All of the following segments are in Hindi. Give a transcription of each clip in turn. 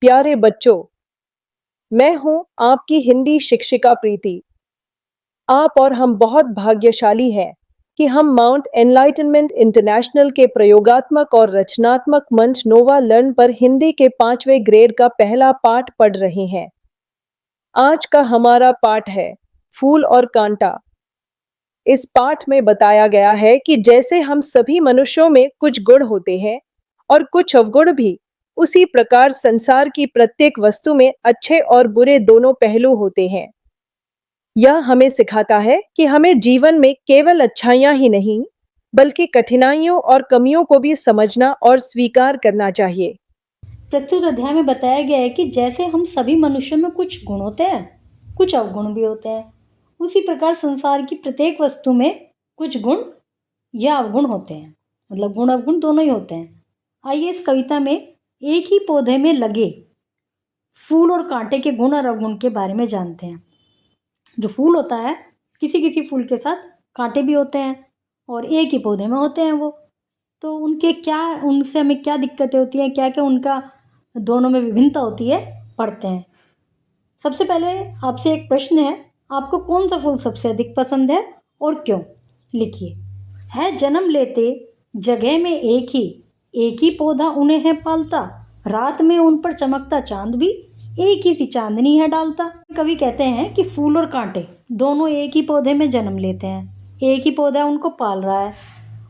प्यारे बच्चों, मैं हूं आपकी हिंदी शिक्षिका प्रीति। आप और हम बहुत भाग्यशाली हैं कि हम माउंट एनलाइटनमेंट इंटरनेशनल के प्रयोगात्मक और रचनात्मक मंच नोवा लर्न पर हिंदी के 5वें ग्रेड का पहला पाठ पढ़ रहे हैं। आज का हमारा पाठ है फूल और कांटा। इस पाठ में बताया गया है कि जैसे हम सभी मनुष्यों में कुछ गुण होते हैं और कुछ अवगुण भी, उसी प्रकार संसार की प्रत्येक वस्तु में अच्छे और बुरे दोनों पहलू होते हैं। यह हमें सिखाता है कि हमें जीवन में केवल अच्छाइयां ही नहीं, बल्कि कठिनाइयों और कमियों को भी समझना और स्वीकार करना चाहिए। प्रस्तुत अध्याय में बताया गया है कि जैसे हम सभी मनुष्यों में कुछ गुण होते हैं, कुछ अवगुण भी होते हैं, उसी प्रकार संसार की प्रत्येक वस्तु में कुछ गुण या अवगुण होते हैं। मतलब गुण अवगुण दोनों ही होते हैं। आइए इस कविता में एक ही पौधे में लगे फूल और कांटे के गुण और अवगुण के बारे में जानते हैं। जो फूल होता है, किसी किसी फूल के साथ कांटे भी होते हैं और एक ही पौधे में होते हैं वो। तो उनसे हमें क्या दिक्कतें होती हैं, क्या क्या उनका दोनों में विभिन्नता होती है, पढ़ते हैं। सबसे पहले आपसे एक प्रश्न है, आपको कौन सा फूल सबसे अधिक पसंद है और क्यों? लिखिए। है जन्म लेते जगह में एक ही पौधा उन्हें है पालता, रात में उन पर चमकता चांद भी एक ही सी चांदनी है डालता। कवि कहते हैं कि फूल और कांटे दोनों एक ही पौधे में जन्म लेते हैं, एक ही पौधा उनको पाल रहा है,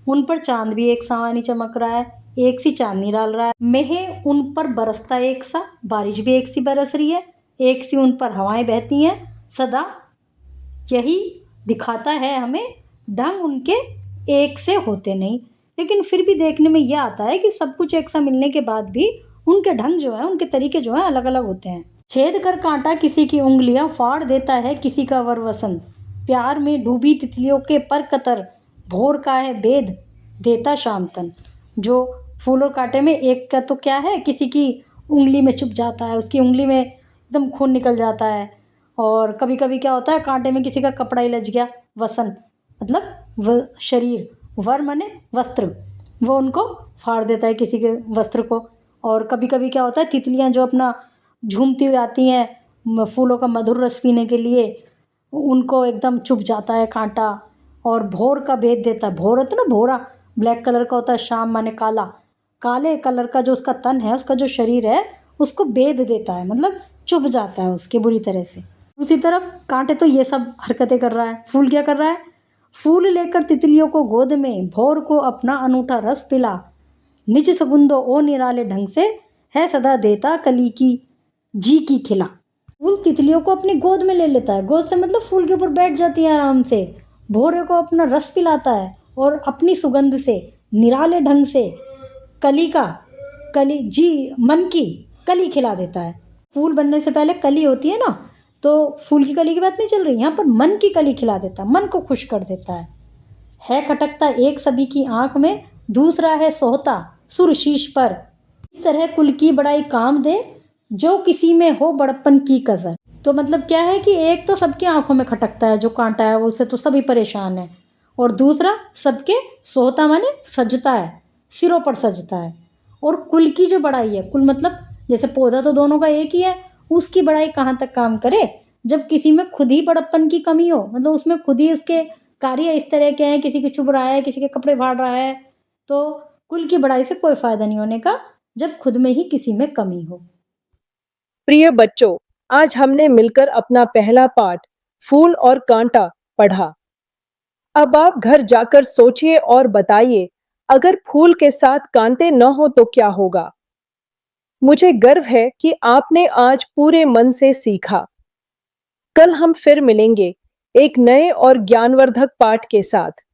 उन पर चांद भी एक समान ही चमक रहा है, एक सी चांदनी डाल रहा है। मेह उन पर बरसता एक सा, बारिश भी एक सी बरस रही है, एक सी उन पर हवाएं बहती हैं सदा। यही दिखाता है हमें ढंग उनके एक से होते नहीं, लेकिन फिर भी देखने में यह आता है कि सब कुछ एक सा मिलने के बाद भी उनके ढंग जो है, उनके तरीके जो है अलग अलग होते हैं। छेद कर कांटा किसी की उंगलियां फाड़ देता है किसी का वर वसंत, प्यार में डूबी तितलियों के पर कतर, भोर का है भेद देता शाम तन। जो फूल और कांटे में एक का तो क्या है, किसी की उंगली में चुभ जाता है, उसकी उंगली में एकदम खून निकल जाता है। और कभी कभी क्या होता है, कांटे में किसी का कपड़ा ही लग गया, वसन मतलब शरीर, वर माने वस्त्र, वो उनको फाड़ देता है किसी के वस्त्र को। और कभी कभी क्या होता है, तितलियां जो अपना झूमती हुई आती हैं फूलों का मधुर रस पीने के लिए, उनको एकदम चुभ जाता है कांटा। और भोर का भेद देता है, भोर होता है ना, भोरा ब्लैक कलर का होता है, शाम माने काला, काले कलर का जो उसका तन है, उसका जो शरीर है, उसको भेद देता है, मतलब चुभ जाता है उसके बुरी तरह से। दूसरी तरफ कांटे तो ये सब हरकतें कर रहा है, फूल क्या कर रहा है, फूल लेकर तितलियों को गोद में भोर को अपना अनूठा रस पिला, निज सगुंदो ओ निराले ढंग से है सदा देता कली की जी की खिला। फूल तितलियों को अपनी गोद में ले लेता है, गोद से मतलब फूल के ऊपर बैठ जाती है आराम से, भोरे को अपना रस पिलाता है और अपनी सुगंध से निराले ढंग से कली जी मन की कली खिला देता है। फूल बनने से पहले कली होती है ना, तो फूल की कली की बात नहीं चल रही, यहाँ पर मन की कली खिला देता है, मन को खुश कर देता है खटकता एक सभी की आंख में, दूसरा है सोहता सुर शीश पर, इस तरह कुल की बड़ाई काम दे जो किसी में हो बड़प्पन की कसर। तो मतलब क्या है कि एक तो सबकी आंखों में खटकता है जो कांटा है, वो उससे तो सभी परेशान है, और दूसरा सबके सोहता माने सजता है, सिरों पर सजता है। और कुल की जो बड़ाई है, कुल मतलब जैसे पौधा तो दोनों का एक ही है, उसकी बड़ाई कहाँ तक काम करे जब किसी में खुद ही बड़प्पन की कमी हो, मतलब उसमें खुद ही उसके कार्य इस तरह के हैं, किसी के चुभ रहा है, किसी के कपड़े फाड़ रहा है, तो कुल की बड़ाई से कोई फायदा नहीं होने का जब खुद में ही किसी में कमी हो। प्रिय बच्चों, आज हमने मिलकर अपना पहला पाठ फूल और कांटा पढ़ा। अब आप घर जाकर सोचिए और बताइए, अगर फूल के साथ कांटे न हो तो क्या होगा। मुझे गर्व है कि आपने आज पूरे मन से सीखा। कल हम फिर मिलेंगे एक नए और ज्ञानवर्धक पाठ के साथ।